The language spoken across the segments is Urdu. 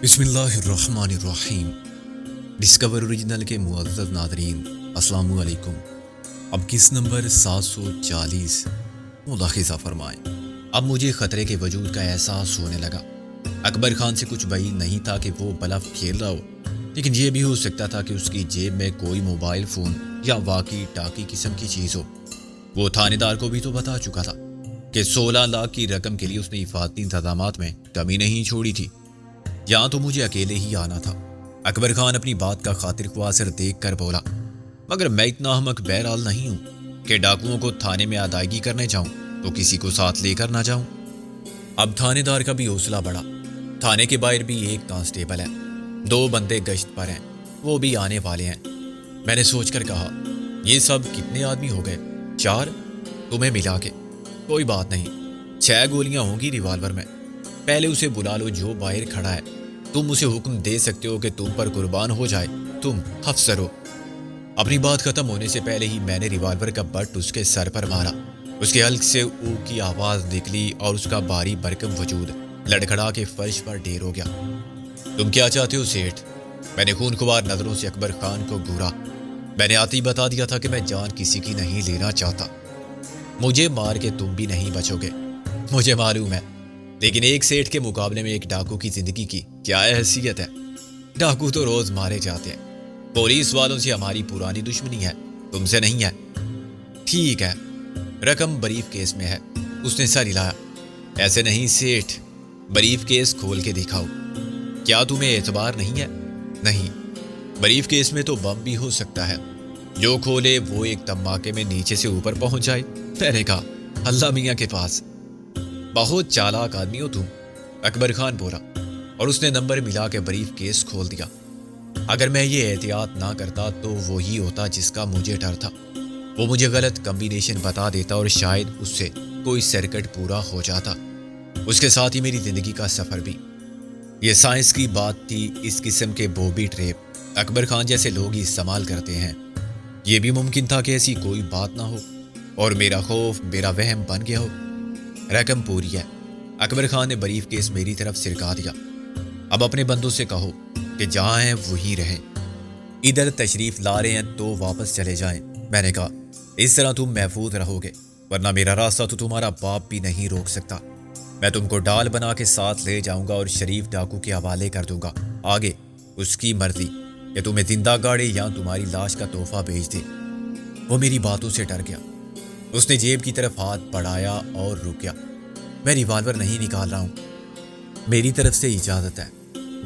بسم اللہ الرحمن الرحیم۔ ڈسکور اوریجنل کے معزز ناظرین، السلام علیکم۔ اب کس نمبر 740 ملاحظہ فرمائیں۔ اب مجھے خطرے کے وجود کا احساس ہونے لگا۔ اکبر خان سے کچھ بعید نہیں تھا کہ وہ بلف کھیل رہا ہو، لیکن یہ بھی ہو سکتا تھا کہ اس کی جیب میں کوئی موبائل فون یا واقعی ٹاکی قسم کی چیز ہو۔ وہ تھانے دار کو بھی تو بتا چکا تھا کہ 16 لاکھ کی رقم کے لیے اس نے حفاظتی انتظامات میں کمی نہیں چھوڑی تھی۔ یہاں تو مجھے اکیلے ہی آنا تھا۔ اکبر خان اپنی بات کا خاطر خواہ اثر دیکھ کر بولا، مگر میں اتنا احمق بہرحال نہیں ہوں کہ ڈاکوؤں کو تھانے میں ادائیگی کرنے جاؤں تو کسی کو ساتھ لے کر نہ جاؤں۔ اب تھانے دار کا بھی حوصلہ بڑھا۔ تھانے کے باہر بھی ایک کانسٹیبل ہے، 2 بندے گشت پر ہیں، وہ بھی آنے والے ہیں۔ میں نے سوچ کر کہا، یہ سب کتنے آدمی ہو گئے؟ 4 تمہیں ملا کے؟ کوئی بات نہیں، 6 گولیاں ہوں گی ریوالور میں۔ پہلے اسے بلا لو جو باہر کھڑا ہے۔ تم اسے حکم دے سکتے ہو کہ تم پر قربان ہو جائے، تم افسر ہو۔ اپنی بات ختم ہونے سے پہلے ہی میں نے ریوالور کا بٹ اس کے سر پر مارا۔ اس کے حلق سے او کی آواز نکلی اور اس کا بھاری بھرکم وجود لڑکھڑا کے فرش پر ڈھیر ہو گیا۔ تم کیا چاہتے ہو سیٹھ؟ میں نے خونخوار نظروں سے اکبر خان کو گھورا۔ میں نے آتے ہی بتا دیا تھا کہ میں جان کسی کی نہیں لینا چاہتا۔ مجھے مار کے تم بھی نہیں بچو گے، مجھے معلوم ہے، لیکن ایک سیٹھ کے مقابلے میں ایک ڈاکو کی زندگی کی کیا حیثیت ہے؟ ڈاکو تو روز مارے جاتے ہیں۔ پولیس والوں سے ہماری پرانی دشمنی ہے، تم سے نہیں ہے۔ ٹھیک ہے، رقم بریف کیس میں ہے۔ اس نے سر ہلایا۔ ایسے نہیں سیٹھ، بریف کیس کھول کے دکھاؤ۔ کیا تمہیں اعتبار نہیں ہے؟ نہیں، بریف کیس میں تو بم بھی ہو سکتا ہے، جو کھولے وہ ایک دھماکے میں نیچے سے اوپر پہنچ جائے۔ میں نے کہا، اللہ میاں کے پاس۔ بہت چالاک آدمی ہو تم، اکبر خان بولا، اور اس نے نمبر ملا کے بریف کیس کھول دیا۔ اگر میں یہ احتیاط نہ کرتا تو وہی ہوتا جس کا مجھے ڈر تھا۔ وہ مجھے غلط کمبینیشن بتا دیتا اور شاید اس سے کوئی سرکٹ پورا ہو جاتا، اس کے ساتھ ہی میری زندگی کا سفر بھی۔ یہ سائنس کی بات تھی، اس قسم کے بوبی ٹریپ اکبر خان جیسے لوگ ہی استعمال کرتے ہیں۔ یہ بھی ممکن تھا کہ ایسی کوئی بات نہ ہو اور میرا خوف میرا وہم بن گیا ہو۔ رقم پوری ہے۔ اکبر خان نے بریف کیس میری طرف سرکا دیا۔ اب اپنے بندوں سے کہو کہ جہاں ہیں وہیں رہیں، ادھر تشریف لا رہے ہیں تو واپس چلے جائیں۔ میں نے کہا، اس طرح تم محفوظ رہو گے، ورنہ میرا راستہ تو تمہارا باپ بھی نہیں روک سکتا۔ میں تم کو ڈال بنا کے ساتھ لے جاؤں گا اور شریف ڈاکو کے حوالے کر دوں گا۔ آگے اس کی مرضی کہ تمہیں زندہ گاڑے یا تمہاری لاش کا تحفہ بھیج دے۔ وہ میری باتوں سے ڈر گیا۔ اس نے جیب کی طرف ہاتھ بڑھایا اور رک گیا۔ میں ریوالور نہیں نکال رہا ہوں، میری طرف سے اجازت ہے۔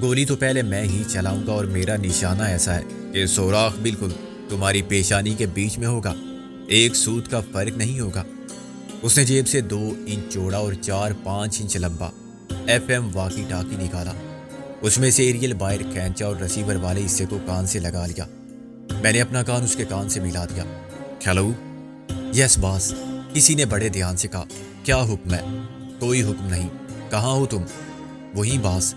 گولی تو پہلے میں ہی چلاؤں گا اور میرا نشانہ ایسا ہے کہ سوراخ بالکل تمہاری پیشانی کے بیچ میں ہوگا، ایک سوت کا فرق نہیں ہوگا۔ اس نے جیب سے 2 انچ چوڑا اور 4-5 انچ لمبا FM واقی ٹاکی نکالا۔ اس میں سے ایریل باہر کھینچا اور رسیور والے حصے کو کان سے لگا لیا۔ میں نے اپنا کان اس کے کان سے ملا دیا۔ ہیلو؟ یس باس، کسی نے بڑے دھیان سے کہا۔ کیا حکم ہے؟ کوئی حکم نہیں۔ کہاں ہو تم؟ وہیں باس۔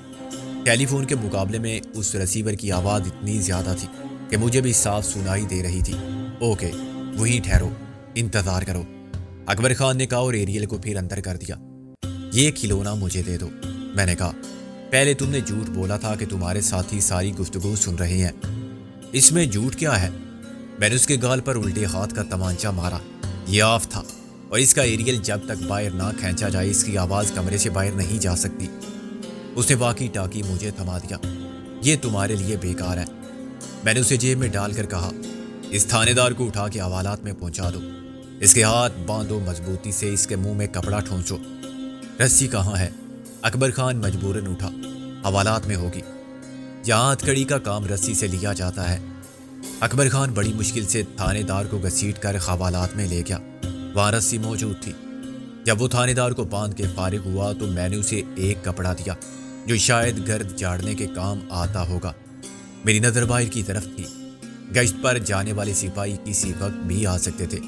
ٹیلی فون کے مقابلے میں اس رسیور کی آواز اتنی زیادہ تھی کہ مجھے بھی صاف سنائی دے رہی تھی۔ اوکے، وہیں ٹھہرو، انتظار کرو، اکبر خان نے کہا اور ایریل کو پھر اندر کر دیا۔ یہ کھلونا مجھے دے دو۔ میں نے کہا، پہلے تم نے جھوٹ بولا تھا کہ تمہارے ساتھی ساری گفتگو سن رہے ہیں۔ اس میں جھوٹ کیا ہے؟ میں نے اس کے گال پر الٹے ہاتھ کا تمانچہ مارا۔ یہ آف تھا اور اس کا ایریل جب تک باہر نہ کھینچا جائے اس کی آواز کمرے سے باہر نہیں جا سکتی۔ اس نے واقعی ٹاکی مجھے تھما دیا۔ یہ تمہارے لیے بیکار ہے۔ میں نے اسے جیب میں ڈال کر کہا، اس تھانے دار کو اٹھا کے حوالات میں پہنچا دو، اس کے ہاتھ باندھو مضبوطی سے، اس کے منہ میں کپڑا ٹھونسو۔ رسی کہاں ہے؟ اکبر خان مجبوراً اٹھا۔ حوالات میں ہوگی، یہاں ہتھکڑی کا کام رسی سے لیا جاتا ہے۔ اکبر خان بڑی مشکل سے تھانے دار کو گھسیٹ کر حوالات میں لے گیا۔ وہاں رسی موجود تھی۔ جب وہ تھانے دار کو باندھ کے فارغ ہوا تو میں نے اسے ایک کپڑا دیا جو شاید گرد جاڑنے کے کام آتا ہوگا۔ میری نظر باہر کی طرف تھی۔ گشت پر جانے والے سپاہی کسی وقت بھی آ سکتے تھے۔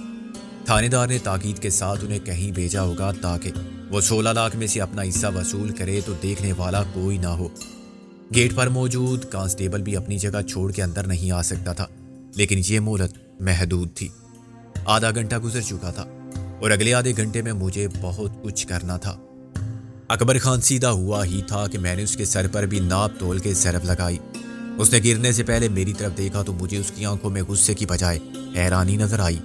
تھانے دار نے تاکید کے ساتھ انہیں کہیں بھیجا ہوگا تاکہ وہ 16 لاکھ میں سے اپنا حصہ وصول کرے تو دیکھنے والا کوئی نہ ہو۔ گیٹ پر موجود کانسٹیبل بھی اپنی جگہ چھوڑ کے اندر نہیں آ سکتا تھا، لیکن یہ مہلت محدود تھی۔ آدھا گھنٹہ گزر چکا تھا اور اگلے آدھے گھنٹے میں مجھے بہت کچھ کرنا تھا۔ اکبر خان سیدھا ہوا ہی تھا کہ میں نے اس کے سر پر بھی ناپ تول کے ضرب لگائی۔ اس نے گرنے سے پہلے میری طرف دیکھا تو مجھے اس کی آنکھوں میں غصے کی بجائے حیرانی نظر آئی۔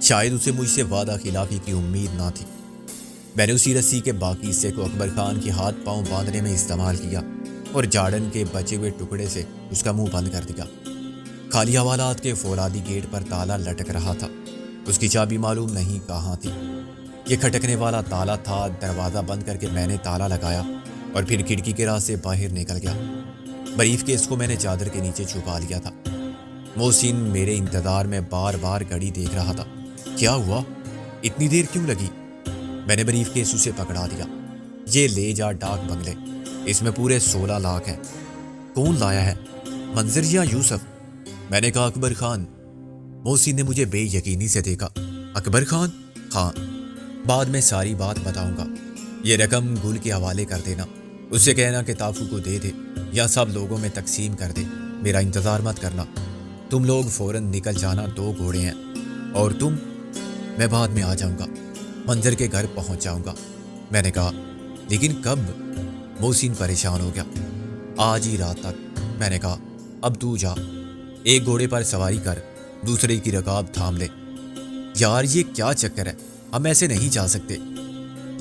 شاید اسے مجھ سے وعدہ خلافی کی امید نہ تھی۔ میں نے اسی رسی کے باقی حصے کو اکبر خان کے ہاتھ پاؤں باندھنے میں استعمال کیا اور جاڑن کے بچے ہوئے ٹکڑے سے اس کا منہ بند کر دیا۔ خالی حوالات کے فولادی گیٹ پر تالا لٹک رہا تھا۔ اس کی چابی معلوم نہیں کہاں تھی۔ یہ کھٹکنے والا تالا تھا۔ دروازہ بند کر کے میں نے تالا لگایا اور پھر کھڑکی کے راہ سے باہر نکل گیا۔ بریف کیس کو میں نے چادر کے نیچے چھپا لیا تھا۔ محسن میرے انتظار میں بار بار گھڑی دیکھ رہا تھا۔ کیا ہوا؟ اتنی دیر کیوں لگی؟ میں نے بریف کیس اسے پکڑا دیا۔ یہ لے جا ڈاک بنگلے، اس میں پورے 16 لاکھ ہیں۔ کون لایا ہے، منظر یا یوسف؟ میں نے کہا اکبر خان۔ محسن نے مجھے بے یقینی سے دیکھا۔ اکبر خان؟ ہاں، بعد میں ساری بات بتاؤں گا۔ یہ رقم گل کے حوالے کر دینا، اس سے کہنا کہ تافو کو دے دے یا سب لوگوں میں تقسیم کر دے۔ میرا انتظار مت کرنا، تم لوگ فوراً نکل جانا، 2 گھوڑے ہیں۔ اور تم؟ میں بعد میں آ جاؤں گا، منظر کے گھر پہنچ جاؤں گا۔ میں نے کہا لیکن کب؟ محسن پریشان ہو گیا۔ آج ہی رات تک۔ میں نے کہا اب تو جا، ایک گھوڑے پر سواری کر، دوسرے کی رکاب تھام لے۔ یار یہ کیا چکر ہے، ہم ایسے نہیں جا سکتے۔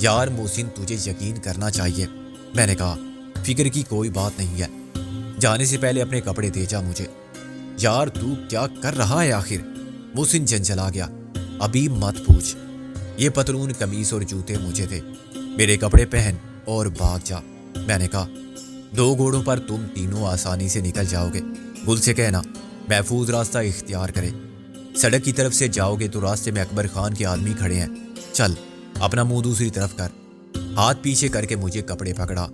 یار محسن تجھے یقین کرنا چاہیے۔ میں نے کہا فکر کی کوئی بات نہیں ہے، جانے سے پہلے اپنے کپڑے دے جا مجھے۔ یار تو کیا کر رہا ہے آخر؟ محسن جھنجھلا گیا۔ ابھی مت پوچھ، یہ پتلون قمیص اور جوتے مجھے دے، میرے کپڑے پہن اور بھاگ جا۔ میں نے کہا 2 گھوڑوں پر تم تینوں آسانی سے نکل جاؤ گے، گل سے کہنا محفوظ راستہ اختیار کرے۔ سڑک کی طرف سے جاؤ گے تو راستے میں اکبر خان کے آدمی کھڑے ہیں، چل اپنا منہ دوسری طرف کر۔ ہاتھ پیچھے کر کے مجھے کپڑے پکڑا۔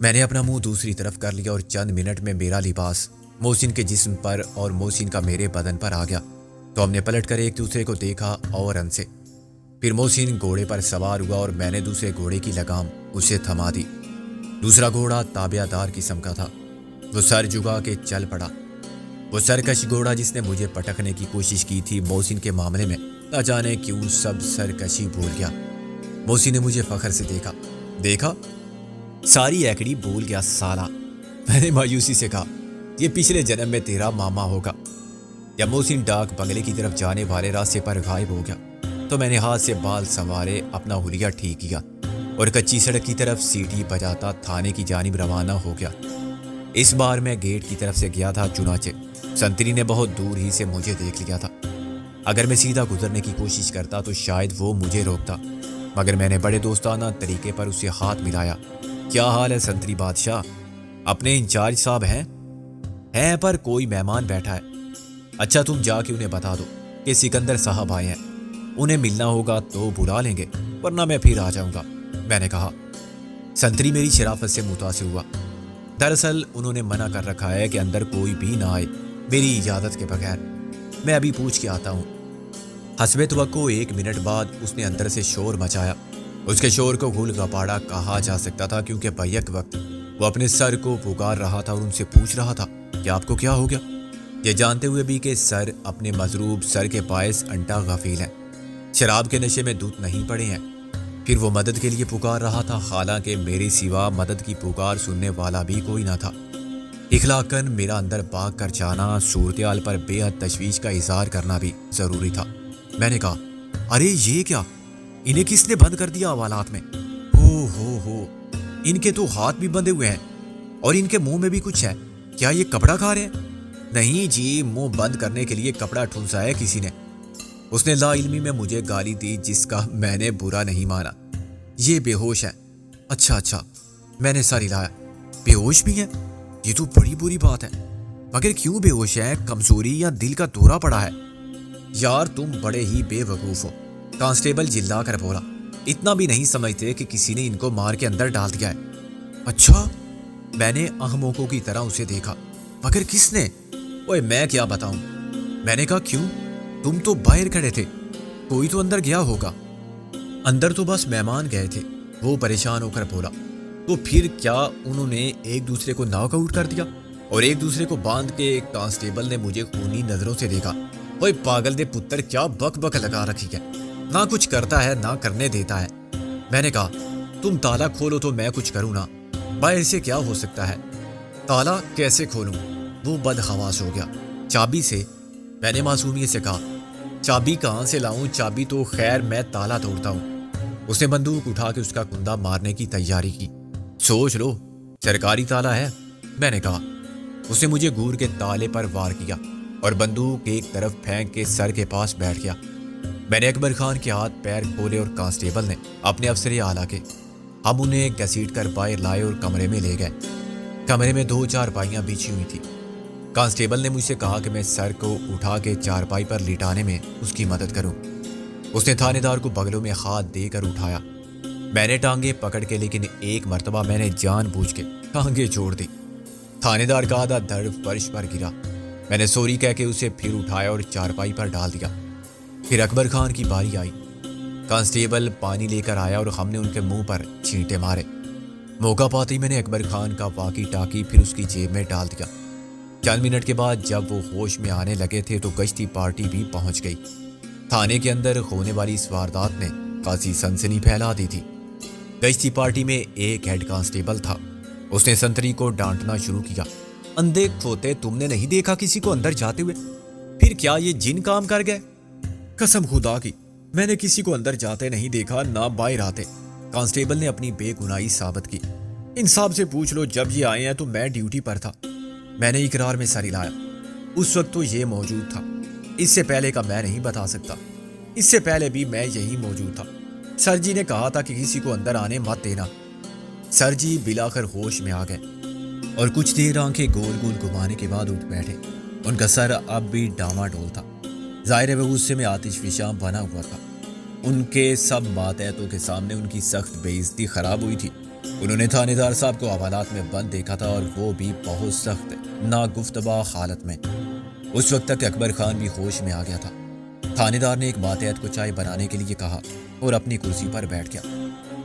میں نے اپنا منہ دوسری طرف کر لیا اور چند منٹ میں میرا لباس محسن کے جسم پر اور محسن کا میرے بدن پر آ گیا تو ہم نے پلٹ کر ایک دوسرے کو دیکھا اور ہنسے۔ پھر محسن گھوڑے پر سوار ہوا اور میں نے دوسرے گھوڑے کی لگام اسے تھما دی۔ دوسرا گھوڑا تابعہ دار قسم کا تھا، وہ سر جھکا کے چل پڑا۔ وہ سرکش گھوڑا جس نے مجھے پٹکنے کی کوشش کی تھی، محسن کے معاملے میں نہ جانے کیوں سب سرکشی بھول گیا۔ محسن نے مجھے فخر سے دیکھا ساری ایکڑی بھول گیا سالا۔ میں نے مایوسی سے کہا یہ پچھلے جنم میں تیرا ماما ہوگا۔ جب محسن ڈاک بنگلے کی طرف جانے والے راستے پر غائب ہو گیا تو میں نے ہاتھ سے بال سنوارے اپنا حلیہ ٹھیک کیا اور کچی سڑک کی طرف سیٹی بجاتا تھانے کی جانب روانہ ہو گیا۔ اس بار میں گیٹ کی طرف سے گیا تھا، چنانچہ سنتری نے بہت دور ہی سے مجھے دیکھ لیا تھا۔ اگر میں سیدھا گزرنے کی کوشش کرتا تو شاید وہ مجھے روکتا، مگر میں نے بڑے دوستانہ طریقے پر اسے ہاتھ ملایا۔ کیا حال ہے سنتری بادشاہ؟ اپنے انچارج صاحب ہیں پر کوئی مہمان بیٹھا ہے۔ اچھا تم جا کے انہیں بتا دو کہ سکندر صاحب آئے ہیں، انہیں ملنا ہوگا تو بلا لیں گے، ورنہ میں پھر آ جاؤں گا۔ میں نے کہا۔ سنتری میری شرافت سے متاثر ہوا۔ دراصل انہوں نے منع کر رکھا ہے کہ اندر کوئی بھی نہ آئے میری اجازت کے بغیر، میں ابھی پوچھ کے آتا ہوں۔ حسب توقع 1 منٹ بعد اس نے اندر سے شور مچایا۔ اس کے شور کو گل گپاڑا کہا جا سکتا تھا کیونکہ بیک وقت وہ اپنے سر کو پکار رہا تھا اور ان سے پوچھ رہا تھا کہ آپ کو کیا ہو گیا، یہ جانتے ہوئے بھی کہ سر اپنے مضروب سر کے باعث انٹا غفیل ہیں، شراب کے نشے میں دودھ نہیں پڑے ہیں۔ پھر وہ مدد کے لیے پکار رہا تھا، حالانکہ میرے سوا مدد کی پکار سننے والا بھی کوئی نہ تھا۔ اخلاقاً میرا اندر بھاگ کر جانا، صورتحال پر بے حد تشویش کا اظہار کرنا بھی ضروری تھا۔ میں نے کہا ارے یہ کیا، انہیں کس نے بند کر دیا حوالات میں؟ ہو ان کے تو ہاتھ بھی بندھے ہوئے ہیں اور ان کے منہ میں بھی کچھ ہے، کیا یہ کپڑا کھا رہے ہیں؟ نہیں جی، منہ بند کرنے کے لیے کپڑا ٹھنسا ہے کسی نے۔ اس نے لا علمی میں مجھے گالی دی جس کا میں نے برا نہیں مانا۔ یہ بے ہوش ہے۔ اچھا، میں نے سر ہلایا۔ بے ہوش بھی ہے؟ یہ تو بڑی بری بات ہے، مگر کیوں بے ہوش ہے؟ کمزوری یا دل کا دورہ پڑا ہے؟ یار تم بڑے ہی بے وقوف ہو، کانسٹیبل جلا کر بولا۔ اتنا بھی نہیں سمجھتے کہ کسی نے ان کو مار کے اندر ڈال دیا ہے؟ اچھا، میں نے احمقوں کی طرح اسے دیکھا۔ مگر کس نے؟ اوئے میں کیا بتاؤں؟ میں نے کہا کیوں؟ تم تو باہر کھڑے تھے، کوئی تو اندر گیا ہوگا۔ اندر تو بس مہمان گئے تھے، وہ پریشان ہو کر بولا۔ تو پھر کیا انہوں نے ایک دوسرے کو ناک آؤٹ کر دیا اور ایک دوسرے کو باندھ کے؟ کانسٹیبل نے مجھے خونی نظروں سے دیکھا۔ اوئے پاگل دے پتر، کیا بک لگا رکھی ہے، نہ کچھ کرتا ہے نہ کرنے دیتا ہے۔ میں نے کہا تم تالا کھولو تو میں کچھ کروں نا، باہر سے کیا ہو سکتا ہے؟ تالا کیسے کھولوں؟ وہ بدحواس ہو گیا۔ چابی سے؟ میں نے معصومیت سے کہا۔ چابی کہاں سے لاؤں؟ چابی تو خیر میں تالا توڑتا ہوں۔ اس نے بندوق اٹھا کے اس کا کندہ مارنے کی تیاری کی۔ سوچ لو، سرکاری تالا ہے، میں نے کہا۔ اس نے مجھے گور کے تالے پر وار کیا اور بندوق ایک طرف پھینک کے سر کے پاس بیٹھ گیا۔ میں نے اکبر خان کے ہاتھ پیر کھولے اور کانسٹیبل نے اپنے افسر اعلیٰ کے۔ ہم انہیں گھسیٹ کر باہر لائے اور کمرے میں لے گئے۔ کمرے میں 2 چارپائیاں بچھی ہوئی تھیں۔ کانسٹیبل نے مجھ سے کہا کہ میں سر کو اٹھا کے چارپائی پر لٹانے میں اس کی مدد کروں۔ اس نے تھانے دار کو بغلوں میں ہاتھ دے کر اٹھایا۔ میں نے ٹانگیں پکڑ کے، لیکن ایک مرتبہ میں نے جان بوجھ کے ٹانگیں چھوڑ دی۔ تھانے دار کا آدھا دھڑ فرش پر گرا۔ میں نے سوری کہہ کے اسے پھر اٹھایا اور چارپائی پر ڈال دیا۔ پھر اکبر خان کی باری آئی۔ کانسٹیبل پانی لے کر آیا اور ہم نے ان کے منہ پر چھینٹے مارے۔ موقع پاتے ہی میں نے اکبر خان کا واقی ٹاکی پھر اس کی جیب میں ڈال دیا۔ چند منٹ کے بعد جب وہ ہوش میں آنے لگے تھے تو گشتی پارٹی بھی پہنچ گئی۔ تھانے کے اندر ہونے والی اس واردات نے خاصی سنسنی پھیلا دی تھی۔ گشتی پارٹی میں ایک ہیڈ کانسٹیبل تھا۔ اس نے سنتری کو ڈانٹنا شروع کیا۔ اندھے کھوتے، تم نے نہیں دیکھا کسی کو اندر جاتے ہوئے؟ پھر کیا یہ جن کام کر گئے؟ قسم خدا کی میں نے کسی کو اندر جاتے نہیں دیکھا، نہ باہر آتے۔ کانسٹیبل نے اپنی بے گناہی ثابت کی۔ انصاف سے پوچھ لو، جب یہ آئے ہیں تو میں ڈیوٹی پر تھا۔ میں نے اقرار میں سر ہلایا۔ اس وقت تو یہ موجود تھا، اس سے پہلے کا میں نہیں بتا سکتا۔ اس سے پہلے بھی میں یہی موجود تھا۔ سر جی نے کہا تھا کہ کسی کو اندر آنے مت دینا۔ سر جی بلاخر ہوش میں آ گئے اور کچھ دیر آنکھیں گول گول گھمانے کے بعد اٹھ بیٹھے۔ ان کا سر اب بھی ڈاما ڈول تھا، ظاہر ہے وہ غصے میں آتش فشاں بنا ہوا تھا۔ ان کے سب ماتحتوں کے سامنے ان کی سخت بے عزتی خراب ہوئی تھی۔ انہوں نے تھانے دار صاحب کو حوالات میں بند دیکھا تھا، اور وہ بھی بہت سخت ناگفتبا حالت میں۔ اس وقت تک اکبر خان بھی ہوش میں آ گیا تھا۔ تھانے دار نے ایک ماتحت کو چائے بنانے کے لیے کہا اور اپنی کرسی پر بیٹھ گیا۔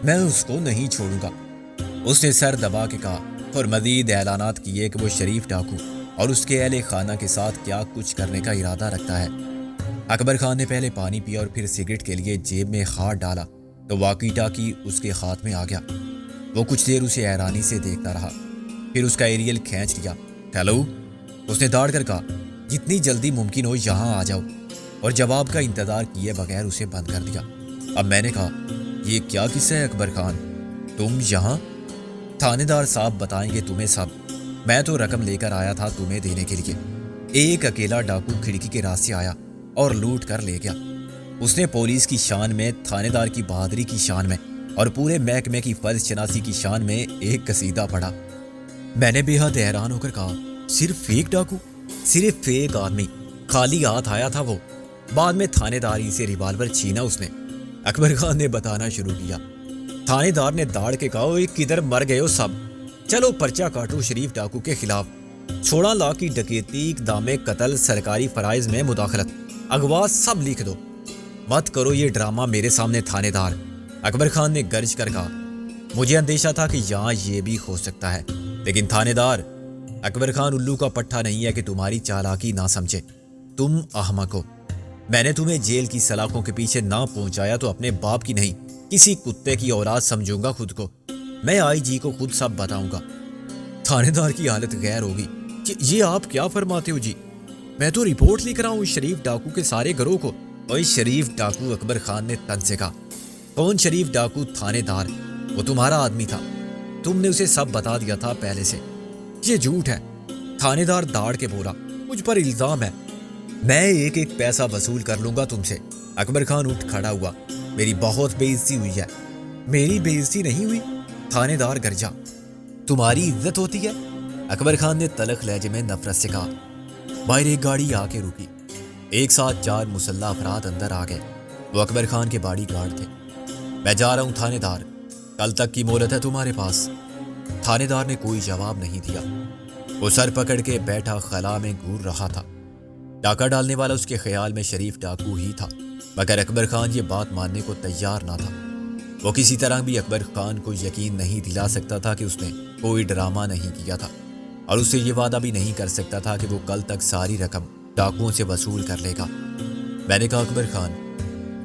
میں اس کو نہیں چھوڑوں گا، اس نے سر دبا کے کہا، اور مزید اعلانات کیے کہ وہ شریف ڈاکو اور اس کے اہل خانہ کے ساتھ کیا کچھ کرنے کا ارادہ رکھتا ہے۔ اکبر خان نے پہلے پانی پیا اور پھر سگریٹ کے لیے جیب میں ہاتھ ڈالا تو واقی ٹاکی اس کے ہاتھ میں آ گیا۔ وہ کچھ دیر اسے حیرانی سے دیکھتا رہا، پھر اس کا ایریل کھینچ لیا۔ ہیلو، اس نے داڑ کر کہا، جتنی جلدی ممکن ہو یہاں آ جاؤ، اور جواب کا انتظار کیے بغیر اسے بند کر دیا۔ اب میں نے کہا، یہ کیا قصہ ہے اکبر خان؟ تم یہاں؟ تھانے دار صاحب بتائیں گے تمہیں سب۔ میں تو رقم لے کر آیا تھا تمہیں دینے کے لیے۔ ایک اکیلا ڈاکو کھڑکی کے راستے آیا اور لوٹ کر لے گیا۔ اس نے پولیس کی شان میں، تھانے دار کی بہادری کی شان میں اور پورے محکمے کی فرض شناسی کی شان میں ایک قصیدہ پڑھا۔ میں نے بے حد حیران ہو کر کہا، صرف ایک ڈاکو؟ صرف ایک آدمی؟ خالی ہاتھ آیا تھا وہ؟ بعد میں تھانے داری سے ریوالور چھینا اس نے؟ اکبر خان نے بتانا شروع کیا۔ تھانے دار نے داڑ کے کہا، اوئے کدھر مر گئے ہو سب؟ چلو پرچہ کاٹو شریف ڈاکو کے خلاف، 16 لاکھ کی ڈکیتی، اقدام قتل، سرکاری فرائض میں مداخلت، اغوا، سب لکھ دو۔ مت کرو یہ ڈرامہ میرے سامنے تھانے دار، اکبر خان نے گرج کر کہا۔ مجھے اندیشہ تھا کہ یہاں یہ بھی ہو سکتا ہے، لیکن تھانے دار، اکبر خان الو کا پٹھا نہیں ہے کہ تمہاری چالاکی نہ سمجھے۔ تم احمق ہو۔ میں نے تمہیں جیل کی سلاخوں کے پیچھے نہ پہنچایا تو اپنے باپ کی نہیں، کسی کتے کی اولاد سمجھوں گا خود کو۔ میں آئی جی کو خود سب بتاؤں گا۔ تھانے دار کی حالت غیر ہوگی۔ یہ آپ کیا فرماتے ہو جی؟ میں تو رپورٹ لکھ رہا ہوں شریف ڈاکو کے سارے گروہ کو۔ اوئے شریف ڈاکو، اکبر خان نے تن سے کہا۔ کون شریف ڈاکو؟ تھانے دار، وہ تمہارا آدمی تھا، تم نے اسے سب بتا دیا تھا پہلے سے۔ یہ جھوٹ ہے، تھانے دار داڑ کے بولا، مجھ پر الزام ہے، میں ایک ایک پیسہ وصول کر لوں گا تم سے۔ اکبر خان اٹھ کھڑا ہوا، میری بہت بے عزتی ہوئی ہے۔ میری بے عزتی نہیں ہوئی، تھانے دار گرجا۔ تمہاری عزت ہوتی ہے، اکبر خان نے تلخ لہجے میں نفرت سے کہا۔ باہر ایک گاڑی آ کے رکی، ایک ساتھ 4 مسلح افراد اندر آ گئے۔ وہ اکبر خان کے باڈی گارڈ تھے۔ میں جا رہا ہوں تھانے دار، کل تک کی مہلت ہے تمہارے پاس۔ تھانے دار نے کوئی جواب نہیں دیا۔ وہ سر پکڑ کے بیٹھا خلا میں گھور رہا تھا۔ ڈاکہ ڈالنے والا اس کے خیال میں شریف ڈاکو ہی تھا، مگر اکبر خان یہ بات ماننے کو تیار نہ تھا۔ وہ کسی طرح بھی اکبر خان کو یقین نہیں دلا سکتا تھا کہ اس نے کوئی ڈرامہ نہیں کیا تھا، اور اسے یہ وعدہ بھی نہیں کر سکتا تھا کہ وہ کل تک ساری رقم ڈاکوؤں سے وصول کر لے گا۔ میں نے کہا، اکبر خان،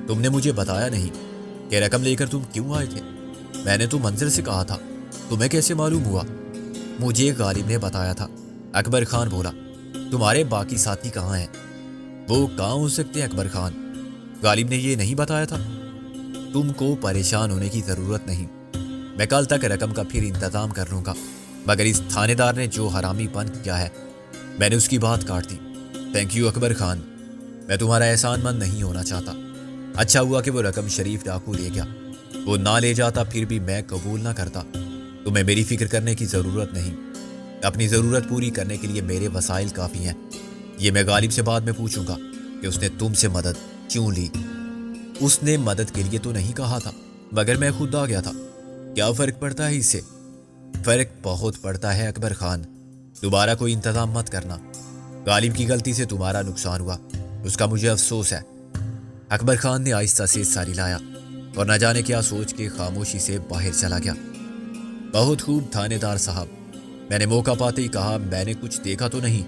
تم نے مجھے بتایا نہیں کہ رقم لے کر تم کیوں آئے تھے؟ میں نے تو منظر سے کہا تھا، تمہیں کیسے معلوم ہوا؟ مجھے غالب نے بتایا تھا۔ اکبر خان بولا۔ تمہارے باقی ساتھی کہاں ہیں؟ وہ کہاں ہو سکتے ہیں اکبر خان؟ غالب نے یہ نہیں بتایا تھا؟ تم کو پریشان ہونے کی ضرورت نہیں، میں کل تک رقم کا پھر انتظام کر لوں گا، مگر اس تھانے دار نے جو حرامی پن کیا ہے، میں نے اس کی بات کاٹ دی۔ تھینک یو اکبر خان، میں تمہارا احسان مند نہیں ہونا چاہتا۔ اچھا ہوا کہ وہ رقم شریف ڈاکو لے گیا، وہ نہ لے جاتا پھر بھی میں قبول نہ کرتا۔ تمہیں میری فکر کرنے کی ضرورت نہیں، اپنی ضرورت پوری کرنے کے لیے میرے وسائل کافی ہیں۔ یہ میں غالب سے بعد میں پوچھوں گا کہ اس نے تم سے مدد کیوں لی۔ اس نے مدد کے لیے تو نہیں کہا تھا، مگر میں خود آ گیا تھا۔ کیا فرق پڑتا ہے اس سے؟ فرق بہت پڑتا ہے اکبر خان، دوبارہ کوئی انتظام مت کرنا۔ غالب کی غلطی سے تمہارا نقصان ہوا، اس کا مجھے افسوس ہے۔ اکبر خان نے آہستہ سے ساری لایا اور نہ جانے کیا سوچ کے خاموشی سے باہر چلا گیا۔ بہت خوب تھانے دار صاحب، میں نے موقع پاتے ہی کہا، میں نے کچھ دیکھا تو نہیں،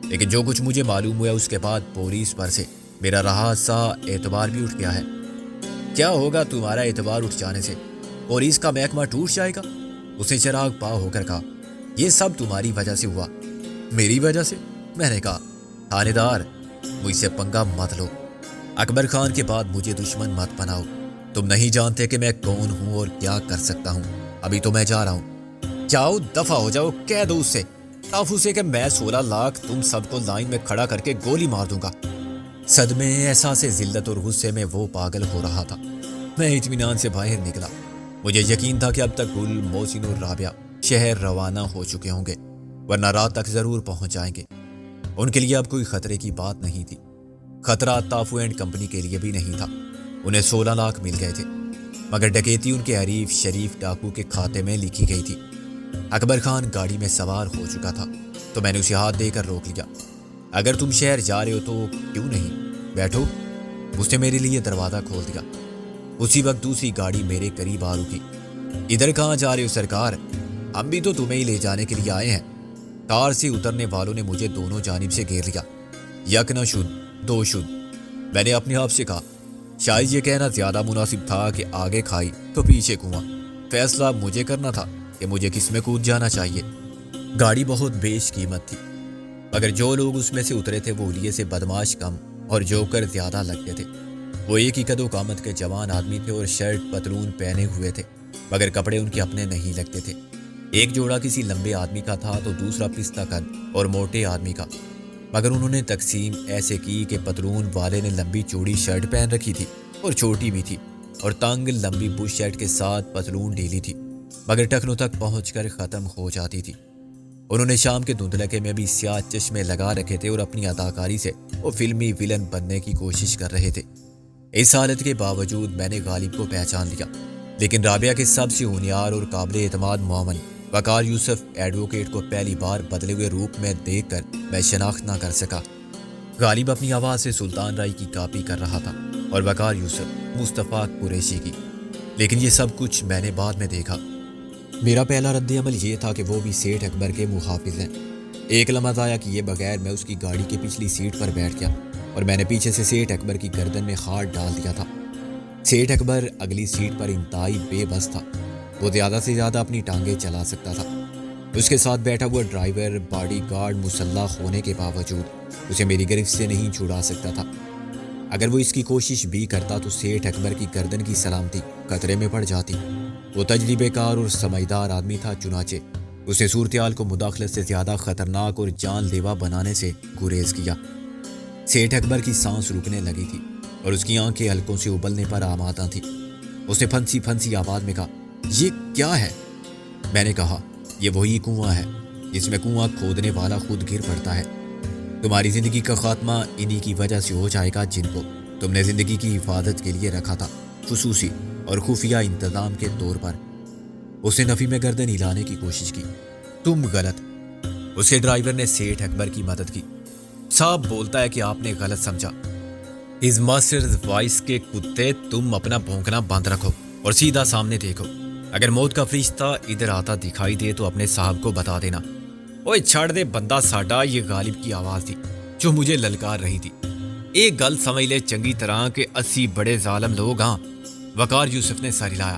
لیکن جو کچھ مجھے معلوم ہوا اس کے بعد پولیس پر سے میرا رہا سا اعتبار بھی اٹھ گیا ہے۔ کیا ہوگا تمہارا اعتبار اٹھ جانے سے؟ پولیس کا محکمہ ٹوٹ جائے گا؟ اسے چراغ پا ہو کر کہا۔ یہ سب تمہاری وجہ سے ہوا۔ میری وجہ سے؟ میں نے کہا، تھانے دار مجھ سے پنگا مت لو، اکبر خان کے بعد مجھے دشمن مت بناؤ۔ تم نہیں جانتے کہ میں کون ہوں اور کیا کر سکتا ہوں۔ ابھی تو میں جا رہا ہوں۔ جاؤ، دفع ہو جاؤ، کہہ دو اس سے تافو سے کہ میں 16 لاکھ تم سب کو لائن میں کھڑا کر کے گولی مار دوں گا۔ صدمے، احساس ذلت اور غصے میں وہ پاگل ہو رہا تھا۔ میں اطمینان سے باہر نکلا۔ مجھے یقین تھا کہ اب تک گل، محسن اور رابعہ شہر روانہ ہو چکے ہوں گے، ورنہ رات تک ضرور پہنچ جائیں گے۔ ان کے لیے اب کوئی خطرے کی بات نہیں تھی۔ خطرہ تافو اینڈ کمپنی کے لیے بھی نہیں تھا۔ انہیں 16 لاکھ مل گئے تھے، مگر ڈکیتی ان کے حریف شریف ڈاکو کے کھاتے میں لکھی گئی تھی۔ اکبر خان گاڑی میں سوار ہو چکا تھا تو میں نے اسے ہاتھ دے کر روک لیا۔ اگر تم شہر جا رہے ہو تو کیوں نہیں بیٹھو؟ اس نے میرے لیے دروازہ کھول دیا۔ اسی وقت دوسری گاڑی میرے قریب آ رکی۔ ادھر کہاں جا رہے ہو سرکار؟ ہم بھی تو تمہیں ہی لے جانے کے لیے آئے ہیں۔ کار سے اترنے والوں نے مجھے دونوں جانب سے گھیر لیا۔ یک نہ شد، دو شد، میں نے اپنے آپ سے کہا۔ شاید یہ کہنا زیادہ مناسب تھا کہ آگے کھائی تو پیچھے کنواں۔ فیصلہ مجھے کرنا تھا کہ مجھے کس میں کود جانا چاہیے۔ گاڑی بہت بیش قیمت تھی، مگر جو لوگ اس میں سے اترے تھے وہ لیے سے بدماش کم اور جوکر زیادہ لگتے تھے۔ وہ ایک ہی قد و قامت کے جوان آدمی تھے اور شرٹ پتلون پہنے ہوئے تھے، مگر کپڑے ان کے اپنے نہیں لگتے تھے۔ ایک جوڑا کسی لمبے آدمی کا تھا تو دوسرا پستہ قد اور موٹے آدمی کا، مگر انہوں نے تقسیم ایسے کی کہ پتلون والے نے لمبی چوڑی شرٹ پہن رکھی تھی اور چھوٹی بھی تھی، اور تنگ لمبی بش شرٹ کے ساتھ پتلون ڈھیلی تھی مگر ٹخنوں تک پہنچ کر ختم ہو جاتی تھی۔ انہوں نے شام کے دھندلکے میں بھی سیاہ چشمے لگا رکھے تھے اور اپنی اداکاری سے وہ فلمی ویلن بننے کی کوشش کر رہے تھے۔ اس حالت کے باوجود میں نے غالب کو پہچان لیا، لیکن رابعہ کے سب سے ہونہار اور قابل اعتماد معاون وقار یوسف ایڈوکیٹ کو پہلی بار بدلے ہوئے روپ میں دیکھ کر میں شناخت نہ کر سکا۔ غالب اپنی آواز سے سلطان رائی کی کاپی کر رہا تھا اور وقار یوسف مصطفیٰ قریشی کی، لیکن یہ سب کچھ میں نے بعد میں دیکھا۔ میرا پہلا رد عمل یہ تھا کہ وہ بھی سیٹھ اکبر کے محافظ ہیں۔ ایک لمحہ ضائع کیے بغیر میں اس کی گاڑی کی پچھلی سیٹ پر بیٹھ گیا اور میں نے پیچھے سے سیٹھ اکبر کی گردن میں ہاتھ ڈال دیا تھا۔ سیٹھ اکبر اگلی سیٹ پر انتہائی بے بس تھا۔ وہ زیادہ سے زیادہ اپنی ٹانگیں چلا سکتا تھا۔ اس کے ساتھ بیٹھا ہوا ڈرائیور باڈی گارڈ مسلح ہونے کے باوجود اسے میری گرفت سے نہیں چھڑا سکتا تھا۔ اگر وہ اس کی کوشش بھی کرتا تو سیٹھ اکبر کی گردن کی سلامتی خطرے میں پڑ جاتی۔ وہ تجربے کار اور سمجھدار آدمی تھا، چنانچہ اس نے صورتحال کو مداخلت سے زیادہ خطرناک اور جان لیوا بنانے سے گریز کیا۔ سیٹھ اکبر کی سانس رکنے لگی تھی اور اس کی آنکھیں حلقوں سے ابلنے پر آمادہ تھیں۔ اس نے پھنسی پھنسی آواز میں کہا، یہ کیا ہے؟ میں نے کہا، یہ وہی کنواں ہے جس میں کنواں کھودنے والا خود گر پڑتا ہے۔ تمہاری زندگی کا خاتمہ انہی کی وجہ سے ہو جائے گا جن کو تم نے زندگی کی حفاظت کے لیے رکھا تھا، خصوصی اور خفیہ انتظام کے طور پر۔ اس نے نفی میں گردن ہلانے کی کوشش کی۔ تم غلط۔ اس کے ڈرائیور نے سیٹھ اکبر کی مدد کی۔ صاحب بولتا ہے کہ آپ نے غلط سمجھا۔ ہز ماسٹرز وائس کے کتے، تم اپنا بھونکنا بند رکھو اور سیدھا سامنے دیکھو۔ اگر موت کا فرشتہ ادھر آتا دکھائی دے تو اپنے صاحب کو بتا دینا۔ اوئے چھڑ دے بندہ ساڈا، یہ غالب کی آواز تھی جو مجھے للکار رہی تھی۔ ایک گل سمجھ لے چنگی طرح کہ 80 بڑے ظالم لوگ ہاں۔ وقار یوسف نے سر ہلایا۔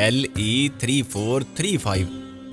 LE3435।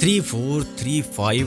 3435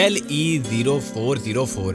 LE0404।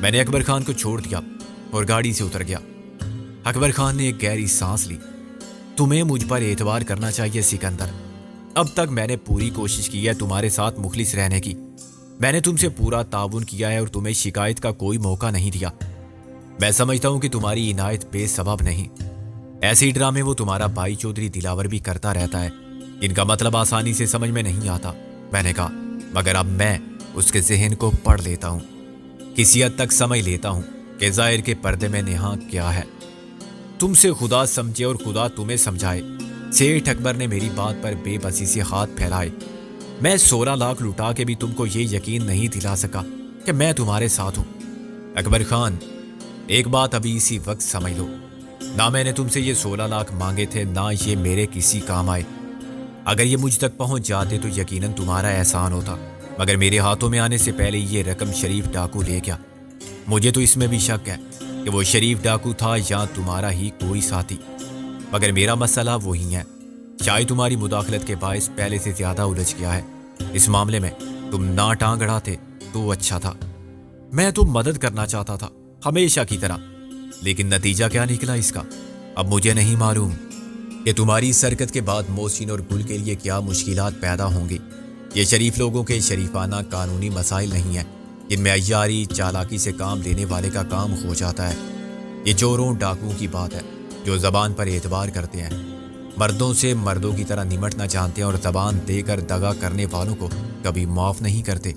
میں نے اکبر خان کو چھوڑ دیا اور گاڑی سے اتر گیا۔ اکبر خان نے ایک گہری سانس لی۔ تمہیں مجھ پر اعتبار کرنا چاہیے سکندر۔ اب تک میں نے پوری کوشش کی ہے تمہارے ساتھ مخلص رہنے کی۔ میں نے تم سے پورا تعاون کیا ہے اور تمہیں شکایت کا کوئی موقع نہیں دیا۔ میں سمجھتا ہوں کہ تمہاری عنایت بے سبب نہیں۔ ایسے ہی ڈرامے وہ تمہارا بھائی چودھری دلاور بھی کرتا رہتا ہے، ان کا مطلب آسانی سے سمجھ میں نہیں آتا۔ میں نے کہا مگر اب میں اس کے ذہن کو پڑھ لیتا ہوں، کسی حد تک سمجھ لیتا ہوں کہ ظاہر کے پردے میں نہاں کیا ہے۔ تم سے خدا سمجھے اور خدا تمہیں سمجھائے۔ سیٹھ اکبر نے میری بات پر بے بسی سے ہاتھ پھیلائے۔ میں 16 لاکھ لٹا کے بھی تم کو یہ یقین نہیں دلا سکا کہ میں تمہارے ساتھ ہوں۔ اکبر خان، ایک بات ابھی اسی وقت سمجھ لو، نہ میں نے تم سے یہ 16 لاکھ مانگے تھے، نہ یہ میرے کسی کام آئے۔ اگر یہ مجھ تک پہنچ جاتے تو یقیناً تمہارا احسان ہوتا، مگر میرے ہاتھوں میں آنے سے پہلے یہ رقم شریف ڈاکو لے گیا۔ مجھے تو اس میں بھی شک ہے کہ وہ شریف ڈاکو تھا یا تمہارا ہی کوئی ساتھی، مگر میرا مسئلہ وہی ہے۔ شاید تمہاری مداخلت کے باعث پہلے سے زیادہ الجھ گیا ہے۔ اس معاملے میں تم نہ ٹانگ اڑاتے تو اچھا تھا۔ میں تو مدد کرنا چاہتا تھا ہمیشہ کی طرح، لیکن نتیجہ کیا نکلا اس کا اب مجھے نہیں معلوم کہ تمہاری اس حرکت کے بعد محسن اور گل کے لیے کیا مشکلات پیدا ہوں گی۔ یہ شریف لوگوں کے شریفانہ قانونی مسائل نہیں ہیں جن میں عیاری چالاکی سے کام لینے والے کا کام ہو جاتا ہے۔ یہ چوروں ڈاکوؤں کی بات ہے جو زبان پر اعتبار کرتے ہیں، مردوں سے مردوں کی طرح نمٹنا جانتے ہیں اور زبان دے کر دغا کرنے والوں کو کبھی معاف نہیں کرتے۔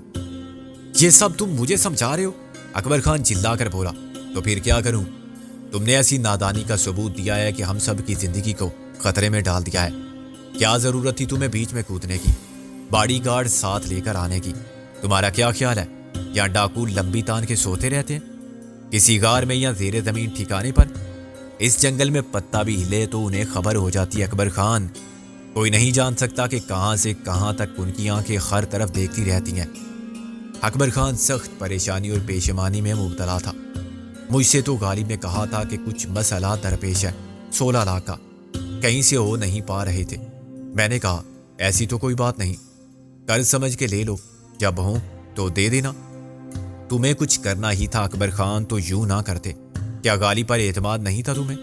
یہ سب تم مجھے سمجھا رہے ہو؟ اکبر خان چلا کر بولا۔ تو پھر کیا کروں؟ تم نے ایسی نادانی کا ثبوت دیا ہے کہ ہم سب کی زندگی کو خطرے میں ڈال دیا ہے۔ کیا ضرورت تھی تمہیں بیچ میں کودنے کی، باڈی گارڈ ساتھ لے کر آنے کی؟ تمہارا کیا خیال ہے یا ڈاکو لمبی تان کے سوتے رہتے ہیں کسی غار میں یا زیر زمین ٹھکانے پر؟ اس جنگل میں پتا بھی ہلے تو انہیں خبر ہو جاتی ہے اکبر خان۔ کوئی نہیں جان سکتا کہ کہاں سے کہاں تک ان کی آنکھیں ہر طرف دیکھتی رہتی ہیں۔ اکبر خان سخت پریشانی اور پیشمانی میں مبتلا تھا۔ مجھ سے تو غالب نے کہا تھا کہ کچھ مسئلہ درپیش ہے 16 لاکھ کا، کہیں سے ہو نہیں پا رہے تھے۔ میں نے کہا ایسی تو کوئی بات نہیں، قرض سمجھ کے لے لو، جب ہوں تو دے دینا۔ تمہیں کچھ کرنا ہی تھا اکبر خان تو یوں نہ کرتے۔ کیا غالب پر اعتماد نہیں تھا تمہیں؟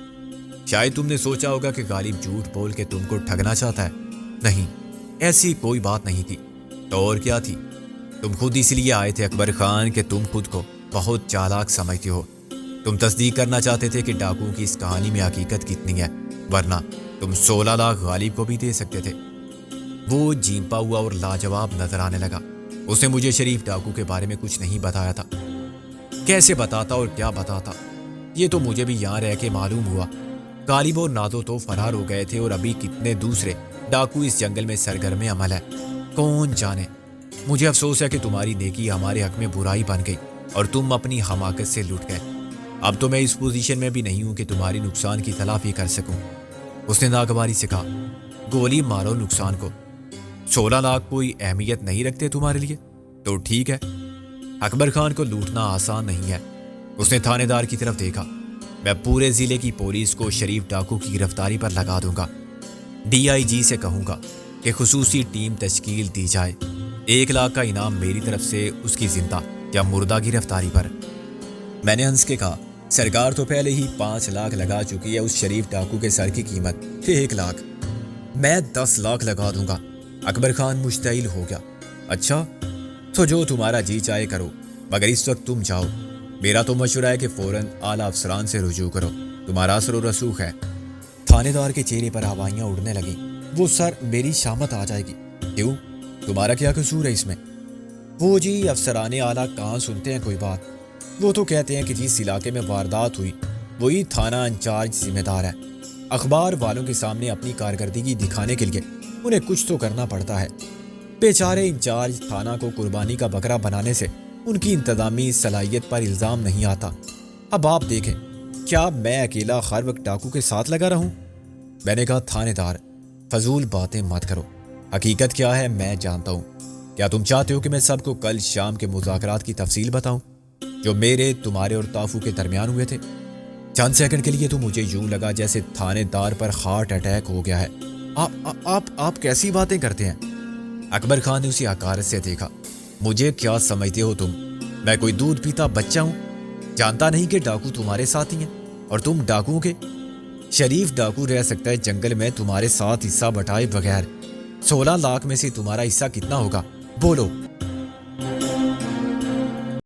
شاید تم نے سوچا ہوگا کہ غالب جھوٹ بول کے تم کو ٹھگنا چاہتا ہے۔ نہیں، ایسی کوئی بات نہیں تھی۔ تو اور کیا تھی؟ تم خود اس لیے آئے تھے اکبر خان کہ تم خود کو بہت چالاک سمجھتے ہو۔ تم تصدیق کرنا چاہتے تھے کہ ڈاکو کی اس کہانی میں حقیقت کتنی ہے، ورنہ تم 16 لاکھ غالب کو بھی دے سکتے تھے۔ وہ جھیمپا ہوا اور لاجواب نظر آنے لگا۔ اس نے مجھے شریف ڈاکو کے بارے میں کچھ نہیں بتایا تھا۔ کیسے بتاتا اور کیا بتاتا یہ تو مجھے بھی یہاں رہ کے معلوم ہوا۔ غالب اور نادو تو فرار ہو گئے تھے اور ابھی کتنے دوسرے ڈاکو اس جنگل میں سرگرم عمل ہے کون جانے۔ مجھے افسوس ہے کہ تمہاری نیکی ہمارے حق میں برائی بن گئی اور تم اپنی حماقت سے لٹ گئے۔ اب تو میں اس پوزیشن میں بھی نہیں ہوں کہ تمہاری نقصان کی تلافی کر سکوں۔ اس نے ناگواری سے کہا گولی مارو نقصان کو، 16 لاکھ کوئی اہمیت نہیں رکھتے تمہارے لیے تو ٹھیک ہے۔ اکبر خان کو لوٹنا آسان نہیں ہے۔ اس نے تھانے دار کی طرف دیکھا۔ میں پورے ضلع کی پولیس کو شریف ڈاکو کی گرفتاری پر لگا دوں گا۔ DIG سے کہوں گا کہ خصوصی ٹیم تشکیل دی جائے۔ 1 لاکھ کا انعام میری طرف سے اس کی زندہ یا مردہ گرفتاری پر۔ میں نے ہنس کے کہا سرکار تو پہلے ہی 5 لاکھ لگا چکی ہے اس شریف ڈاکو کے سر کی قیمت 1 لاکھ۔ میں 10 لاکھ لگا دوں گا۔ اکبر خان مشتعل ہو گیا۔ اچھا تو جو تمہارا جی چاہے کرو، مگر اس وقت تم جاؤ۔ میرا تو مشورہ ہے کہ فوراً اعلیٰ افسران سے رجوع کرو، تمہارا اثر و رسوخ ہے۔ تھانے دار کے چہرے پر ہوائیاں اڑنے لگیں۔ وہ سر میری شامت آ جائے گی۔ کیوں؟ تمہارا کیا قصور ہے اس میں؟ وہ جی افسران اعلیٰ کہاں سنتے ہیں کوئی بات؟ وہ تو کہتے ہیں کہ جس علاقے میں واردات ہوئی وہی تھانہ انچارج ذمہ دار ہے۔ اخبار والوں کے سامنے اپنی کارکردگی دکھانے کے لیے انہیں کچھ تو کرنا پڑتا ہے۔ بیچارے انچارج تھانہ کو قربانی کا بکرا بنانے سے ان کی انتظامی صلاحیت پر الزام نہیں آتا۔ اب آپ دیکھیں، کیا میں اکیلا ہر وقت ڈاکو کے ساتھ لگا رہوں؟ میں نے کہا تھانے دار فضول باتیں مت کرو، حقیقت کیا ہے میں جانتا ہوں۔ کیا تم چاہتے ہو کہ میں سب کو کل شام کے مذاکرات کی تفصیل بتاؤں جو میرے، تمہارے اور طافو کے درمیان ہوئے تھے؟ چند سیکنڈ کے لیے تو مجھے یوں لگا جیسے تھانے دار پر ہارٹ اٹیک ہو گیا ہے۔ آپ کیسی باتیں کرتے ہیں؟ اکبر خان نے اسے حقارت سے دیکھا۔ مجھے کیا سمجھتے ہو تم؟ میں کوئی دودھ پیتا بچہ ہوں؟ جانتا نہیں کہ ڈاکو تمہارے ساتھ ہی ہیں اور تم ڈاکوؤں کے؟ شریف ڈاکو رہ سکتا ہے جنگل میں تمہارے ساتھ حصہ بٹائے بغیر۔ 16 لاکھ میں سے تمہارا حصہ کتنا ہوگا؟ بولو۔